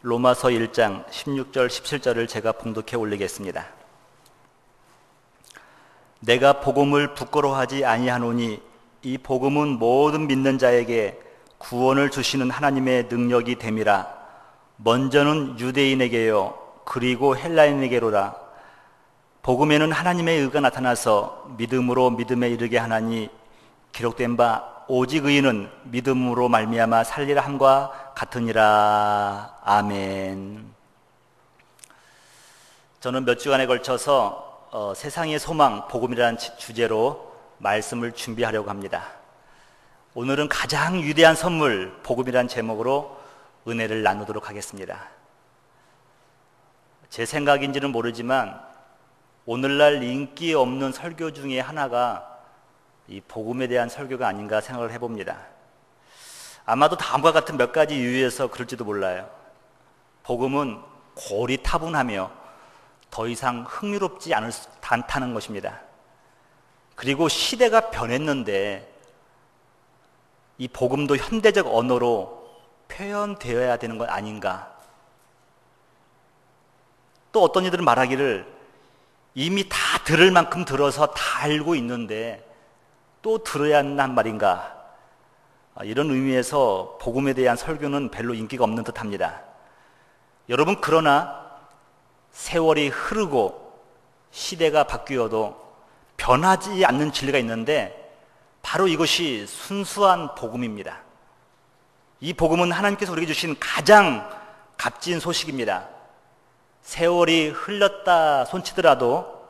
로마서 1장 16절 17절을 제가 봉독해 올리겠습니다. 내가 복음을 부끄러워하지 아니하노니 이 복음은 모든 믿는 자에게 구원을 주시는 하나님의 능력이 됨이라. 먼저는 유대인에게요 그리고 헬라인에게로라. 복음에는 하나님의 의가 나타나서 믿음으로 믿음에 이르게 하나니 기록된 바 오직 의인은 믿음으로 말미암아 살리라 함과 같으니라. 아멘. 저는 몇 주간에 걸쳐서 세상의 소망, 복음이라는 주제로 말씀을 준비하려고 합니다. 오늘은 가장 위대한 선물, 복음이라는 제목으로 은혜를 나누도록 하겠습니다. 제 생각인지는 모르지만 오늘날 인기 없는 설교 중에 하나가 이 복음에 대한 설교가 아닌가 생각을 해봅니다. 아마도 다음과 같은 몇 가지 이유에서 그럴지도 몰라요. 복음은 고리타분하며 더 이상 흥미롭지 않다는 것입니다. 그리고 시대가 변했는데 이 복음도 현대적 언어로 표현되어야 되는 것 아닌가. 또 어떤 이들은 말하기를 이미 다 들을 만큼 들어서 다 알고 있는데 또 들어야 한단 말인가. 이런 의미에서 복음에 대한 설교는 별로 인기가 없는 듯 합니다. 여러분, 그러나 세월이 흐르고 시대가 바뀌어도 변하지 않는 진리가 있는데 바로 이것이 순수한 복음입니다. 이 복음은 하나님께서 우리에게 주신 가장 값진 소식입니다. 세월이 흘렀다 손치더라도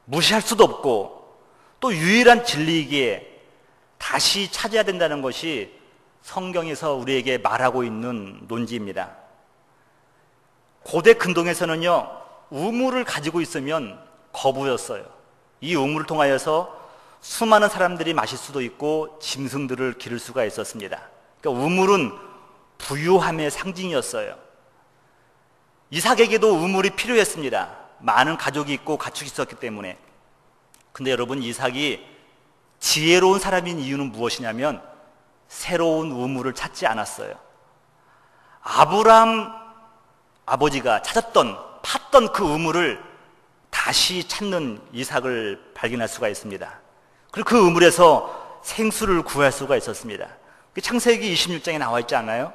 무시할 수도 없고 또 유일한 진리이기에 다시 찾아야 된다는 것이 성경에서 우리에게 말하고 있는 논지입니다. 고대 근동에서는요, 우물을 가지고 있으면 거부였어요. 이 우물을 통하여서 수많은 사람들이 마실 수도 있고 짐승들을 기를 수가 있었습니다. 그러니까 우물은 부유함의 상징이었어요. 이삭에게도 우물이 필요했습니다. 많은 가족이 있고 가축이 있었기 때문에. 근데 여러분, 이삭이 지혜로운 사람인 이유는 무엇이냐면 새로운 우물을 찾지 않았어요. 아브람 아버지가 팠던 그 우물을 다시 찾는 이삭을 발견할 수가 있습니다. 그리고 그 우물에서 생수를 구할 수가 있었습니다. 창세기 26장에 나와 있지 않아요?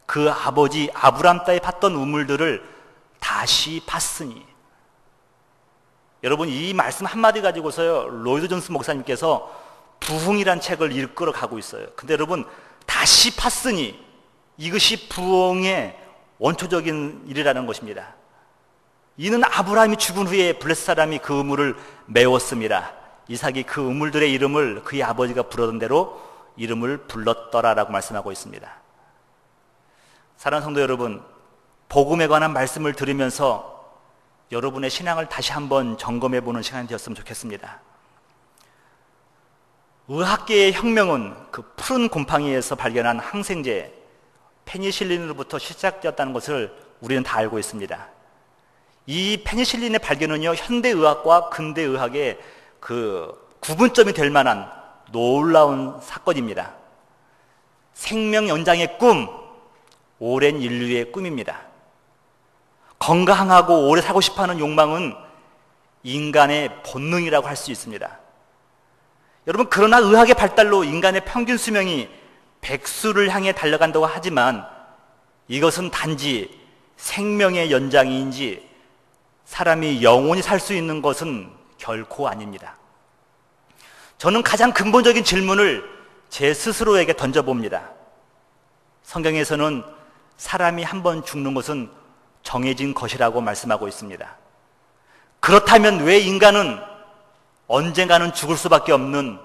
그 아버지 아브람 따위 팠던 우물들을 다시 팠으니. 여러분, 이 말씀 한마디 가지고서요, 로이드 존스 목사님께서 부흥이란 책을 이끌어 가고 있어요. 근데 여러분, 다시 팠으니 이것이 부흥의 원초적인 일이라는 것입니다. 이는 아브라함이 죽은 후에 블레셋 사람이 그 우물을 메웠습니다. 이삭이 그 우물들의 이름을 그의 아버지가 부르던 대로 이름을 불렀더라라고 말씀하고 있습니다. 사랑하는 성도 여러분, 복음에 관한 말씀을 들으면서 여러분의 신앙을 다시 한번 점검해보는 시간이 되었으면 좋겠습니다. 의학계의 혁명은 그 푸른 곰팡이에서 발견한 항생제 페니실린으로부터 시작되었다는 것을 우리는 다 알고 있습니다. 이 페니실린의 발견은요, 현대의학과 근대의학의 그 구분점이 될 만한 놀라운 사건입니다. 생명 연장의 꿈, 오랜 인류의 꿈입니다. 건강하고 오래 살고 싶어하는 욕망은 인간의 본능이라고 할 수 있습니다. 여러분, 그러나 의학의 발달로 인간의 평균 수명이 100수를 향해 달려간다고 하지만 이것은 단지 생명의 연장인지 사람이 영원히 살 수 있는 것은 결코 아닙니다. 저는 가장 근본적인 질문을 제 스스로에게 던져봅니다. 성경에서는 사람이 한 번 죽는 것은 정해진 것이라고 말씀하고 있습니다. 그렇다면 왜 인간은 언젠가는 죽을 수밖에 없는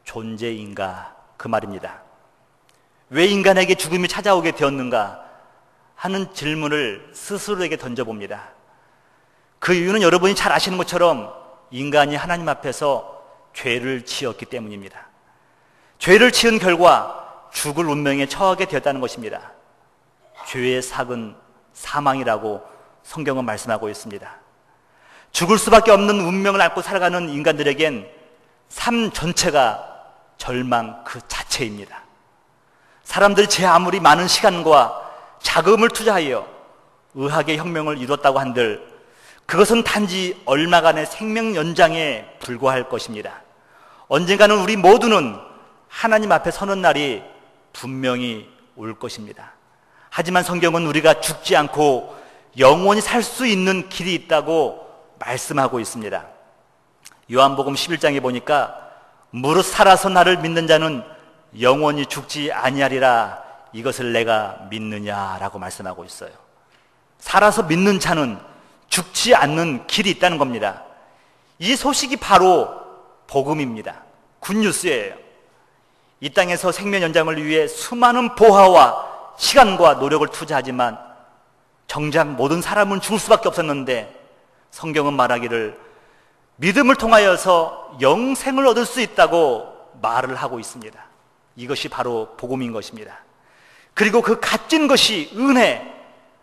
존재인가? 그 말입니다. 왜 인간에게 죽음이 찾아오게 되었는가 하는 질문을 스스로에게 던져봅니다. 그 이유는 여러분이 잘 아시는 것처럼 인간이 하나님 앞에서 죄를 지었기 때문입니다. 죄를 지은 결과 죽을 운명에 처하게 되었다는 것입니다. 죄의 삭은 사망이라고 성경은 말씀하고 있습니다. 죽을 수밖에 없는 운명을 앓고 살아가는 인간들에겐 삶 전체가 절망 그 자체입니다. 사람들이 제 아무리 많은 시간과 자금을 투자하여 의학의 혁명을 이뤘다고 한들 그것은 단지 얼마간의 생명 연장에 불과할 것입니다. 언젠가는 우리 모두는 하나님 앞에 서는 날이 분명히 올 것입니다. 하지만 성경은 우리가 죽지 않고 영원히 살 수 있는 길이 있다고 말씀하고 있습니다. 요한복음 11장에 보니까 무릇 살아서 나를 믿는 자는 영원히 죽지 아니하리라, 이것을 내가 믿느냐라고 말씀하고 있어요. 살아서 믿는 자는 죽지 않는 길이 있다는 겁니다. 이 소식이 바로 복음입니다. 굿뉴스예요. 이 땅에서 생명 연장을 위해 수많은 보화와 시간과 노력을 투자하지만 정작 모든 사람은 죽을 수밖에 없었는데 성경은 말하기를 믿음을 통하여서 영생을 얻을 수 있다고 말을 하고 있습니다. 이것이 바로 복음인 것입니다. 그리고 그 값진 것이 은혜,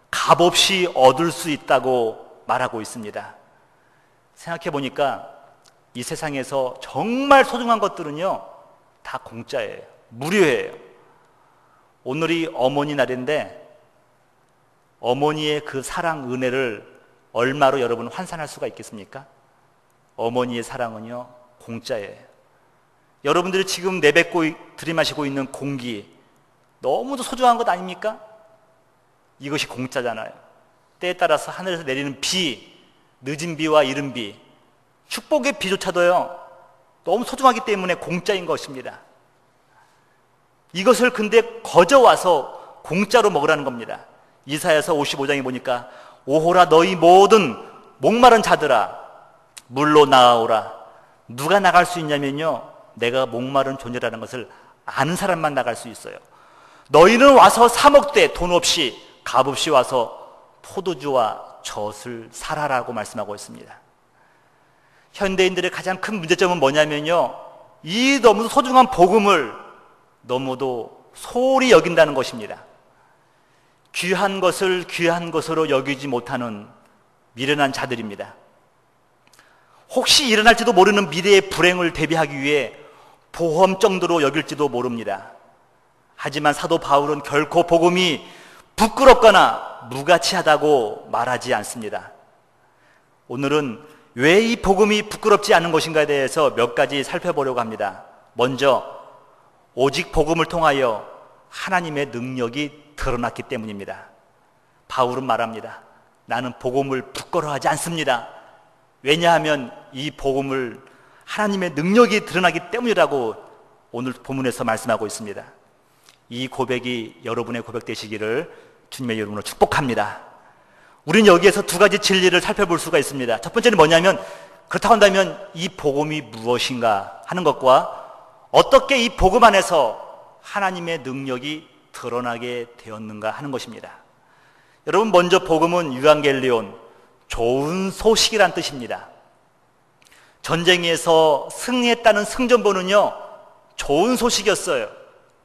값없이 얻을 수 있다고 말하고 있습니다. 생각해 보니까 이 세상에서 정말 소중한 것들은요, 다 공짜예요. 무료예요. 오늘이 어머니 날인데 어머니의 그 사랑, 은혜를 얼마로 여러분 환산할 수가 있겠습니까? 어머니의 사랑은요, 공짜예요. 여러분들이 지금 내뱉고 들이마시고 있는 공기, 너무도 소중한 것 아닙니까? 이것이 공짜잖아요. 때에 따라서 하늘에서 내리는 비, 늦은 비와 이른 비, 축복의 비조차도요, 너무 소중하기 때문에 공짜인 것입니다. 이것을 근데 거저와서 공짜로 먹으라는 겁니다. 이사야서 55장에 보니까 오호라 너희 모든 목마른 자들아 물로 나아오라. 누가 나갈 수 있냐면요, 내가 목마른 존재라는 것을 아는 사람만 나갈 수 있어요. 너희는 와서 사 먹되 돈 없이 값없이 와서 포도주와 젖을 사라라고 말씀하고 있습니다. 현대인들의 가장 큰 문제점은 뭐냐면요, 이 너무도 소중한 복음을 너무도 소홀히 여긴다는 것입니다. 귀한 것을 귀한 것으로 여기지 못하는 미련한 자들입니다. 혹시 일어날지도 모르는 미래의 불행을 대비하기 위해 보험 정도로 여길지도 모릅니다. 하지만 사도 바울은 결코 복음이 부끄럽거나 무가치하다고 말하지 않습니다. 오늘은 왜 이 복음이 부끄럽지 않은 것인가에 대해서 몇 가지 살펴보려고 합니다. 먼저, 오직 복음을 통하여 하나님의 능력이 드러났기 때문입니다. 바울은 말합니다. 나는 복음을 부끄러워하지 않습니다. 왜냐하면 이 복음을 하나님의 능력이 드러나기 때문이라고 오늘 본문에서 말씀하고 있습니다. 이 고백이 여러분의 고백 되시기를 주님의 이름으로 축복합니다. 우리는 여기에서 두 가지 진리를 살펴볼 수가 있습니다. 첫 번째는 뭐냐면, 그렇다고 한다면 이 복음이 무엇인가 하는 것과 어떻게 이 복음 안에서 하나님의 능력이 드러나게 되었는가 하는 것입니다. 여러분, 먼저 복음은 유앙겔리온, 좋은 소식이란 뜻입니다. 전쟁에서 승리했다는 승전보는요, 좋은 소식이었어요.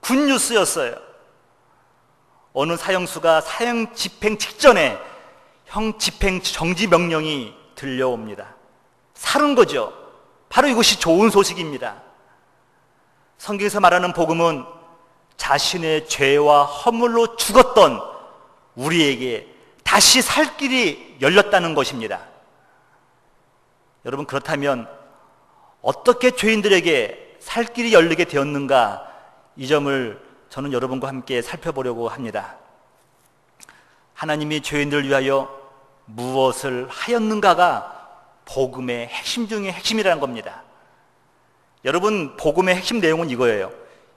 굿뉴스였어요. 어느 사형수가 사형 집행 직전에 형 집행 정지 명령이 들려옵니다. 살은 거죠. 바로 이것이 좋은 소식입니다. 성경에서 말하는 복음은 자신의 죄와 허물로 죽었던 우리에게 다시 살 길이 열렸다는 것입니다. 여러분, 그렇다면 어떻게 죄인들에게 살 길이 열리게 되었는가, 이 점을 저는 여러분과 함께 살펴보려고 합니다. 하나님이 죄인들을 위하여 무엇을 하였는가가 복음의 핵심 중의 핵심이라는 겁니다. 여러분, 복음의 핵심 내용은 이거예요.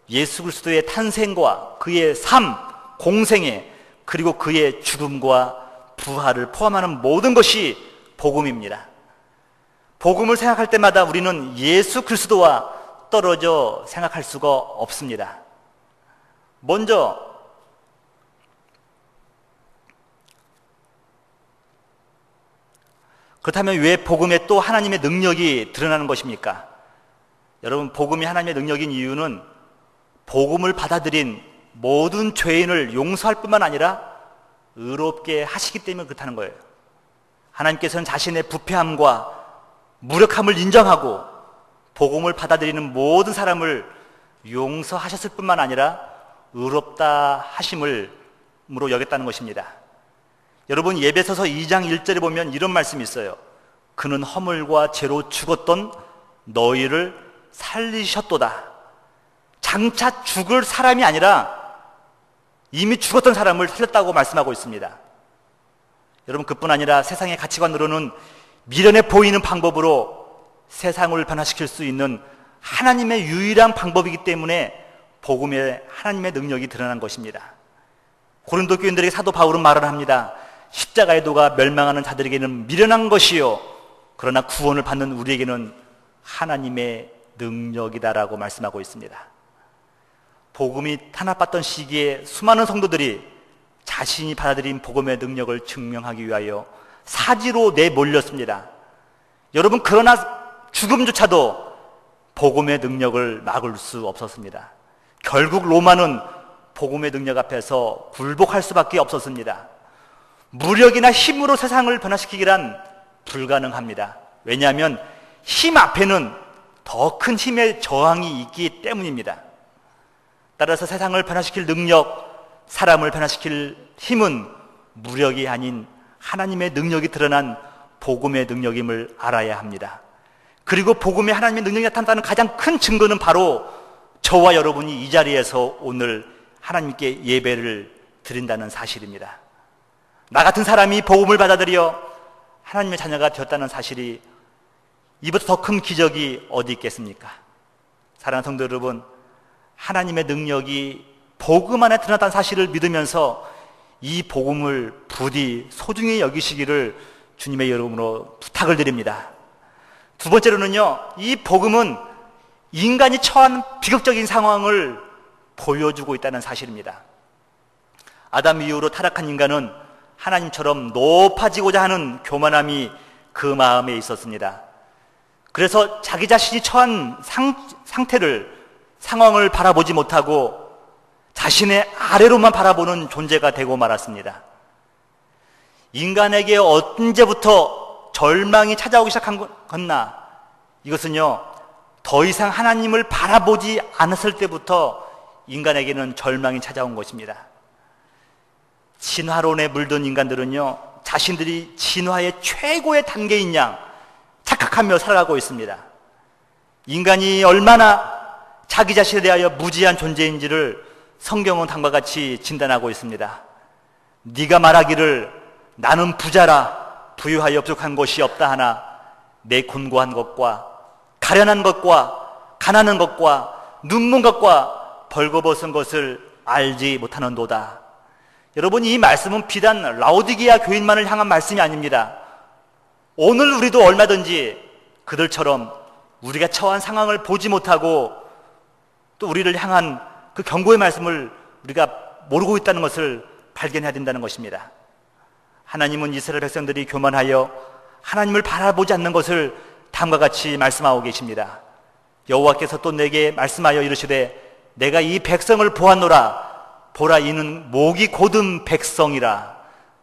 예수 그리스도의 탄생과 그의 삶, 공생애, 그리고 그의 죽음과 부활을 포함하는 모든 것이 복음입니다. 복음을 생각할 때마다 우리는 예수 그리스도와 떨어져 생각할 수가 없습니다. 먼저 그렇다면 왜 복음에 또 하나님의 능력이 드러나는 것입니까? 여러분, 복음이 하나님의 능력인 이유는 복음을 받아들인 모든 죄인을 용서할 뿐만 아니라 의롭게 하시기 때문에 그렇다는 거예요. 하나님께서는 자신의 부패함과 무력함을 인정하고 복음을 받아들이는 모든 사람을 용서하셨을 뿐만 아니라 의롭다 하심으로 여겼다는 것입니다. 여러분, 에베소서 2장 1절에 보면 이런 말씀이 있어요. 그는 허물과 죄로 죽었던 너희를 살리셨도다. 장차 죽을 사람이 아니라 이미 죽었던 사람을 살렸다고 말씀하고 있습니다. 여러분, 그뿐 아니라 세상의 가치관으로는 미련해 보이는 방법으로 세상을 변화시킬 수 있는 하나님의 유일한 방법이기 때문에 복음의 하나님의 능력이 드러난 것입니다. 고린도 교인들에게 사도 바울은 말을 합니다. 십자가의 도가 멸망하는 자들에게는 미련한 것이요 그러나 구원을 받는 우리에게는 하나님의 능력이다라고 말씀하고 있습니다. 복음이 탄압받던 시기에 수많은 성도들이 자신이 받아들인 복음의 능력을 증명하기 위하여 사지로 내몰렸습니다. 여러분, 그러나 죽음조차도 복음의 능력을 막을 수 없었습니다. 결국 로마는 복음의 능력 앞에서 굴복할 수밖에 없었습니다. 무력이나 힘으로 세상을 변화시키기란 불가능합니다. 왜냐하면 힘 앞에는 더 큰 힘의 저항이 있기 때문입니다. 따라서 세상을 변화시킬 능력, 사람을 변화시킬 힘은 무력이 아닌 하나님의 능력이 드러난 복음의 능력임을 알아야 합니다. 그리고 복음의 하나님의 능력이 나타났다는 가장 큰 증거는 바로 저와 여러분이 이 자리에서 오늘 하나님께 예배를 드린다는 사실입니다. 나 같은 사람이 복음을 받아들여 하나님의 자녀가 되었다는 사실이 이보다 더 큰 기적이 어디 있겠습니까? 사랑하는 성도 여러분, 하나님의 능력이 복음 안에 드러났다는 사실을 믿으면서 이 복음을 부디 소중히 여기시기를 주님의 이름으로 부탁을 드립니다. 두 번째로는요, 이 복음은 인간이 처한 비극적인 상황을 보여주고 있다는 사실입니다. 아담 이후로 타락한 인간은 하나님처럼 높아지고자 하는 교만함이 그 마음에 있었습니다. 그래서 자기 자신이 처한 상황을 바라보지 못하고 자신의 아래로만 바라보는 존재가 되고 말았습니다. 인간에게 언제부터 절망이 찾아오기 시작한 건나, 이것은요, 더 이상 하나님을 바라보지 않았을 때부터 인간에게는 절망이 찾아온 것입니다. 진화론에 물든 인간들은요, 자신들이 진화의 최고의 단계인 양 착각하며 살아가고 있습니다. 인간이 얼마나 자기 자신에 대하여 무지한 존재인지를 성경은 다음과 같이 진단하고 있습니다. 네가 말하기를 나는 부자라 부유하여 부족한 것이 없다 하나 내 곤고한 것과 가련한 것과 가난한 것과 눈먼 것과 벌거벗은 것을 알지 못하는도다. 여러분, 이 말씀은 비단 라오디게아 교인만을 향한 말씀이 아닙니다. 오늘 우리도 얼마든지 그들처럼 우리가 처한 상황을 보지 못하고 또 우리를 향한 그 경고의 말씀을 우리가 모르고 있다는 것을 발견해야 된다는 것입니다. 하나님은 이스라엘 백성들이 교만하여 하나님을 바라보지 않는 것을 다음과 같이 말씀하고 계십니다. 여호와께서 또 내게 말씀하여 이르시되 내가 이 백성을 보았노라. 보라, 이는 목이 곧은 백성이라.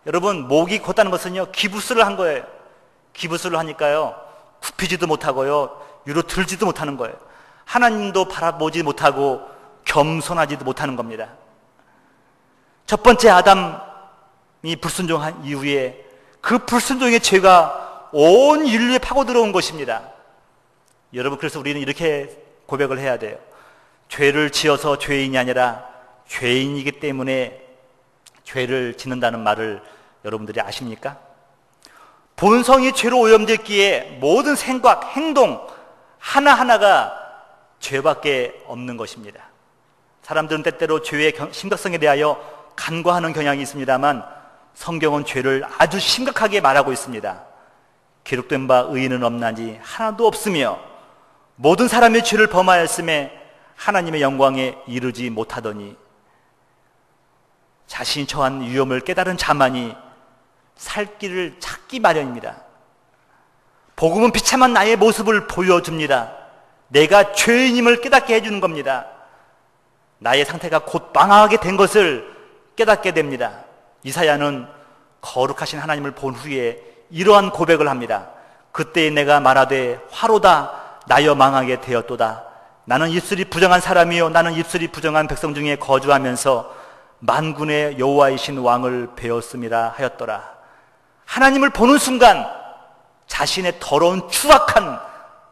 여러분, 목이 곧다는 것은요, 기부스를 한 거예요. 기부스를 하니까요, 굽히지도 못하고요, 위로 들지도 못하는 거예요. 하나님도 바라보지 못하고 겸손하지도 못하는 겁니다. 첫 번째 아담이 불순종한 이후에 그 불순종의 죄가 온 인류에 파고 들어온 것입니다. 여러분, 그래서 우리는 이렇게 고백을 해야 돼요. 죄를 지어서 죄인이 아니라 죄인이기 때문에 죄를 짓는다는 말을 여러분들이 아십니까? 본성이 죄로 오염됐기에 모든 생각, 행동 하나하나가 죄밖에 없는 것입니다. 사람들은 때때로 죄의 심각성에 대하여 간과하는 경향이 있습니다만 성경은 죄를 아주 심각하게 말하고 있습니다. 기록된 바 의인은 없나니 하나도 없으며 모든 사람이 죄를 범하였음에 하나님의 영광에 이르지 못하더니, 자신이 처한 위험을 깨달은 자만이 살 길을 찾기 마련입니다. 복음은 비참한 나의 모습을 보여줍니다. 내가 죄인임을 깨닫게 해주는 겁니다. 나의 상태가 곧 망하게 된 것을 깨닫게 됩니다. 이사야는 거룩하신 하나님을 본 후에 이러한 고백을 합니다. 그때 내가 말하되 화로다 나여 망하게 되었도다. 나는 입술이 부정한 사람이요 나는 입술이 부정한 백성 중에 거주하면서 만군의 여호와이신 왕을 배웠음이라 하였더라. 하나님을 보는 순간 자신의 더러운 추악한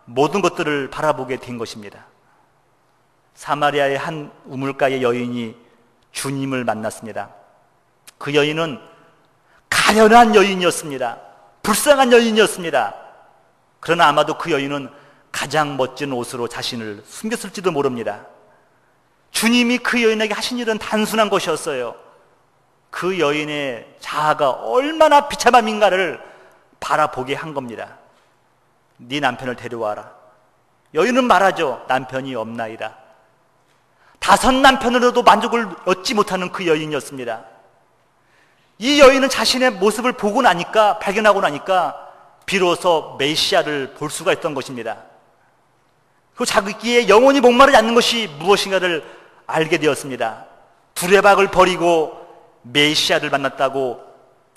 모든 것들을 바라보게 된 것입니다. 사마리아의 한 우물가의 여인이 주님을 만났습니다. 그 여인은 가련한 여인이었습니다. 불쌍한 여인이었습니다. 그러나 아마도 그 여인은 가장 멋진 옷으로 자신을 숨겼을지도 모릅니다. 주님이 그 여인에게 하신 일은 단순한 것이었어요. 그 여인의 자아가 얼마나 비참함인가를 바라보게 한 겁니다. 네 남편을 데려와라. 여인은 말하죠. 남편이 없나이다. 5 남편으로도 만족을 얻지 못하는 그 여인이었습니다. 이 여인은 자신의 모습을 보고 나니까, 발견하고 나니까 비로소 메시아를 볼 수가 있던 것입니다. 그 자기의 영혼이 목마르지 않는 것이 무엇인가를 알게 되었습니다. 두레박을 버리고 메시아를 만났다고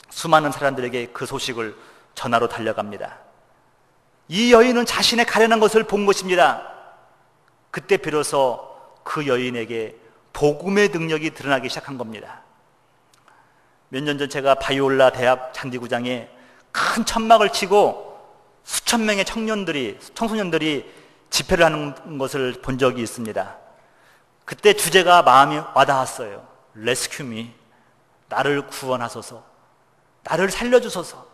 수많은 사람들에게 그 소식을 전하러 달려갑니다. 이 여인은 자신의 가련한 것을 본 것입니다. 그때 비로소 그 여인에게 복음의 능력이 드러나기 시작한 겁니다. 몇 년 전 제가 바이올라 대학 잔디구장에 큰 천막을 치고 수천 명의 청소년들이 집회를 하는 것을 본 적이 있습니다. 그때 주제가 마음이 와닿았어요. Rescue me. 나를 구원하소서. 나를 살려주소서.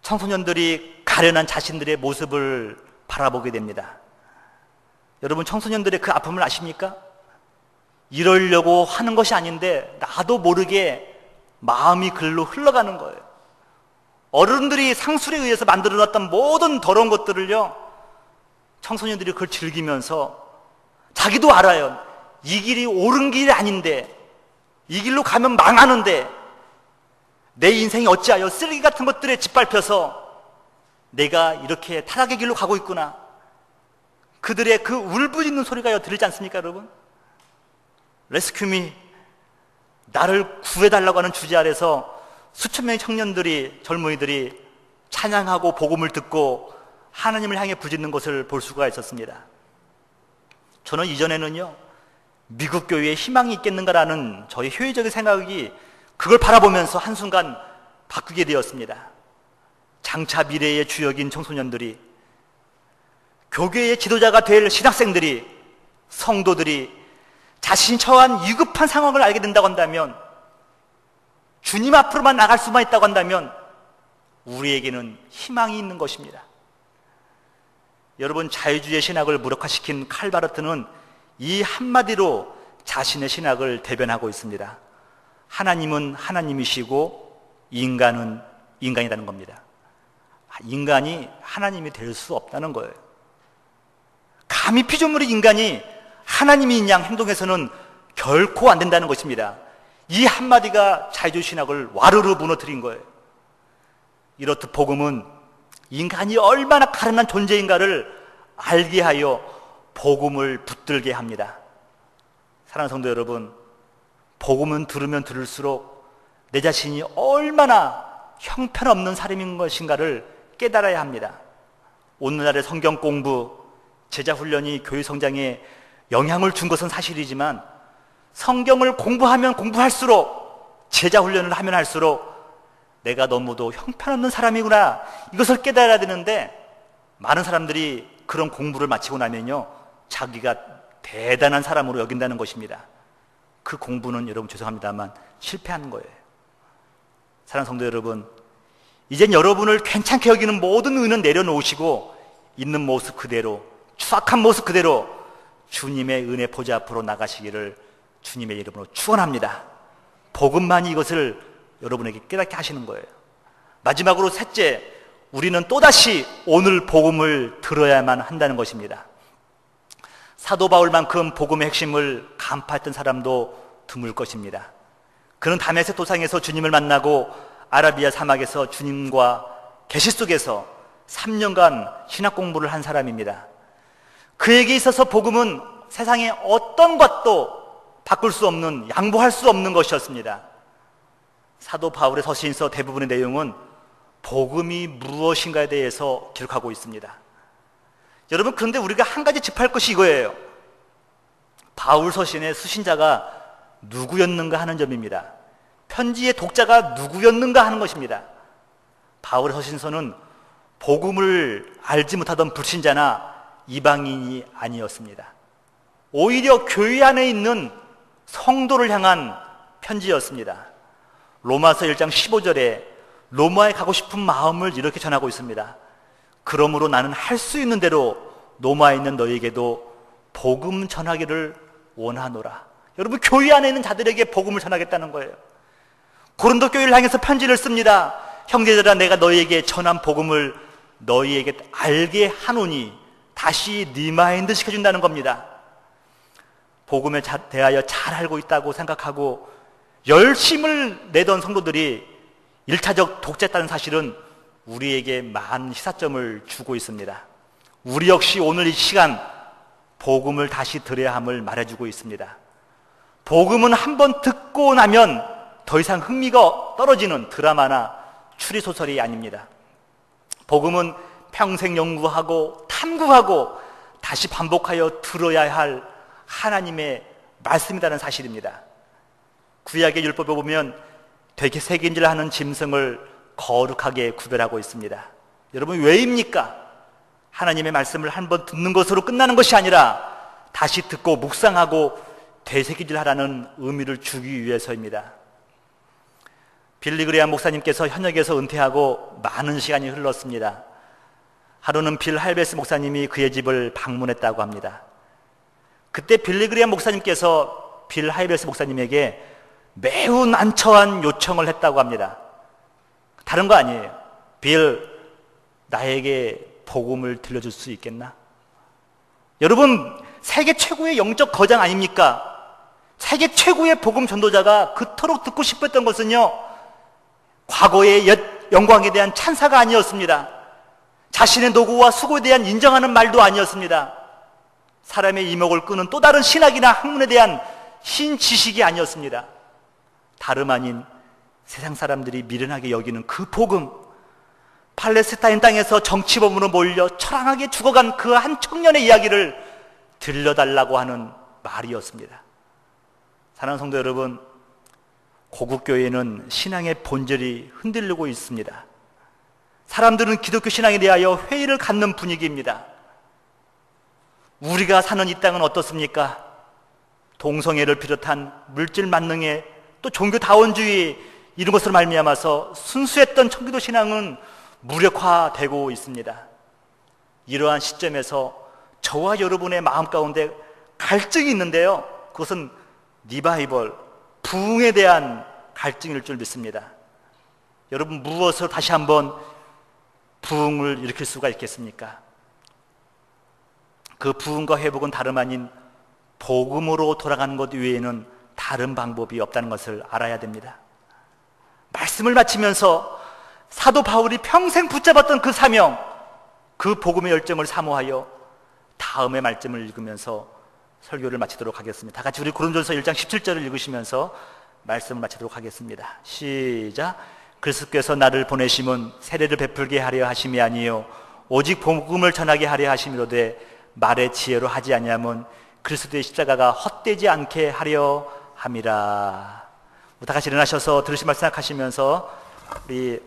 청소년들이 가련한 자신들의 모습을 바라보게 됩니다. 여러분, 청소년들의 그 아픔을 아십니까? 이러려고 하는 것이 아닌데 나도 모르게 마음이 글로 흘러가는 거예요. 어른들이 상술에 의해서 만들어놨던 모든 더러운 것들을요, 청소년들이 그걸 즐기면서 자기도 알아요. 이 길이 옳은 길이 아닌데, 이 길로 가면 망하는데, 내 인생이 어찌하여 쓰레기 같은 것들에 짓밟혀서 내가 이렇게 타락의 길로 가고 있구나. 그들의 그 울부짖는 소리가 들리지 않습니까, 여러분? 레스큐 미, 나를 구해달라고 하는 주제 아래서 수천 명의 청년들이, 젊은이들이 찬양하고 복음을 듣고 하나님을 향해 부짖는 것을 볼 수가 있었습니다. 저는 이전에는요, 미국 교회에 희망이 있겠는가라는 저의 효율적인 생각이 그걸 바라보면서 한순간 바뀌게 되었습니다. 장차 미래의 주역인 청소년들이, 교계의 지도자가 될 신학생들이, 성도들이 자신이 처한 위급한 상황을 알게 된다고 한다면, 주님 앞으로만 나갈 수만 있다고 한다면 우리에게는 희망이 있는 것입니다. 여러분, 자유주의 신학을 무력화시킨 칼바르트는 이 한마디로 자신의 신학을 대변하고 있습니다. 하나님은 하나님이시고 인간은 인간이라는 겁니다. 인간이 하나님이 될 수 없다는 거예요. 감히 피조물의 인간이 하나님인 양 행동해서는 결코 안 된다는 것입니다. 이 한마디가 자유주의 신학을 와르르 무너뜨린 거예요. 이렇듯 복음은 인간이 얼마나 가련한 존재인가를 알게 하여 복음을 붙들게 합니다. 사랑하는 성도 여러분, 복음은 들으면 들을수록 내 자신이 얼마나 형편없는 사람인 것인가를 깨달아야 합니다. 오늘날의 성경 공부, 제자 훈련이 교회 성장에 영향을 준 것은 사실이지만, 성경을 공부하면 공부할수록, 제자 훈련을 하면 할수록 내가 너무도 형편없는 사람이구나, 이것을 깨달아야 되는데, 많은 사람들이 그런 공부를 마치고 나면요, 자기가 대단한 사람으로 여긴다는 것입니다. 그 공부는 여러분 죄송합니다만 실패하는 거예요. 사랑하는 성도 여러분, 이젠 여러분을 괜찮게 여기는 모든 의는 내려놓으시고 있는 모습 그대로, 추악한 모습 그대로 주님의 은혜 보좌 앞으로 나가시기를 주님의 이름으로 축원합니다. 복음만이 이것을 여러분에게 깨닫게 하시는 거예요. 마지막으로 셋째, 우리는 또다시 오늘 복음을 들어야만 한다는 것입니다. 사도 바울만큼 복음의 핵심을 간파했던 사람도 드물 것입니다. 그는 다메섹 도상에서 주님을 만나고 아라비아 사막에서 주님과 계시 속에서 3년간 신학 공부를 한 사람입니다. 그에게 있어서 복음은 세상의 어떤 것도 바꿀 수 없는, 양보할 수 없는 것이었습니다. 사도 바울의 서신서 대부분의 내용은 복음이 무엇인가에 대해서 기록하고 있습니다. 여러분, 그런데 우리가 한 가지 짚할 것이 이거예요. 바울 서신의 수신자가 누구였는가 하는 점입니다. 편지의 독자가 누구였는가 하는 것입니다. 바울의 서신서는 복음을 알지 못하던 불신자나 이방인이 아니었습니다. 오히려 교회 안에 있는 성도를 향한 편지였습니다. 로마서 1장 15절에 로마에 가고 싶은 마음을 이렇게 전하고 있습니다. 그러므로 나는 할 수 있는 대로 로마에 있는 너희에게도 복음 전하기를 원하노라. 여러분, 교회 안에 있는 자들에게 복음을 전하겠다는 거예요. 고린도 교회를 향해서 편지를 씁니다. 형제들아, 내가 너희에게 전한 복음을 너희에게 알게 하노니, 다시 네 마인드 시켜준다는 겁니다. 복음에 대하여 잘 알고 있다고 생각하고 열심을 내던 성도들이 1차적 독재했다는 사실은 우리에게 많은 시사점을 주고 있습니다. 우리 역시 오늘 이 시간 복음을 다시 들어야 함을 말해주고 있습니다. 복음은 한번 듣고 나면 더 이상 흥미가 떨어지는 드라마나 추리소설이 아닙니다. 복음은 평생 연구하고 탐구하고 다시 반복하여 들어야 할 하나님의 말씀이라는 사실입니다. 구약의 율법에 보면 되게 새김질하는 짐승을 거룩하게 구별하고 있습니다. 여러분, 왜입니까? 하나님의 말씀을 한번 듣는 것으로 끝나는 것이 아니라 다시 듣고 묵상하고 되새김질하라는 의미를 주기 위해서입니다. 빌리 그레이엄 목사님께서 현역에서 은퇴하고 많은 시간이 흘렀습니다. 하루는 빌 할베스 목사님이 그의 집을 방문했다고 합니다. 그때 빌리 그레이엄 목사님께서 빌 할베스 목사님에게 매우 난처한 요청을 했다고 합니다. 다른 거 아니에요. 빌, 나에게 복음을 들려줄 수 있겠나? 여러분, 세계 최고의 영적 거장 아닙니까? 세계 최고의 복음 전도자가 그토록 듣고 싶었던 것은요, 과거의 옛 영광에 대한 찬사가 아니었습니다. 자신의 노고와 수고에 대한 인정하는 말도 아니었습니다. 사람의 이목을 끄는 또 다른 신학이나 학문에 대한 신지식이 아니었습니다. 다름 아닌 세상 사람들이 미련하게 여기는 그 복음, 팔레스타인 땅에서 정치범으로 몰려 처량하게 죽어간 그 한 청년의 이야기를 들려달라고 하는 말이었습니다. 사랑하는 성도 여러분, 고국교회는 신앙의 본질이 흔들리고 있습니다. 사람들은 기독교 신앙에 대하여 회의를 갖는 분위기입니다. 우리가 사는 이 땅은 어떻습니까? 동성애를 비롯한 물질 만능에 또 종교다원주의 이런 것으로 말미암아서 순수했던 청교도 신앙은 무력화되고 있습니다. 이러한 시점에서 저와 여러분의 마음 가운데 갈증이 있는데요, 그것은 리바이벌, 부흥에 대한 갈증일 줄 믿습니다. 여러분, 무엇으로 다시 한번 부흥을 일으킬 수가 있겠습니까? 그 부흥과 회복은 다름 아닌 복음으로 돌아가는 것 외에는 다른 방법이 없다는 것을 알아야 됩니다. 말씀을 마치면서 사도 바울이 평생 붙잡았던 그 사명, 그 복음의 열정을 사모하여 다음의 말씀을 읽으면서 설교를 마치도록 하겠습니다. 다 같이 우리 고린도전서 1장 17절을 읽으시면서 말씀을 마치도록 하겠습니다. 시작. 그리스도께서 나를 보내심은 세례를 베풀게 하려 하심이 아니요 오직 복음을 전하게 하려 하심이로되 말의 지혜로 하지 아니함은 그리스도의 십자가가 헛되지 않게 하려 함이라. 다 같이 일어나셔서 들으신 말씀 생각하시면서 우리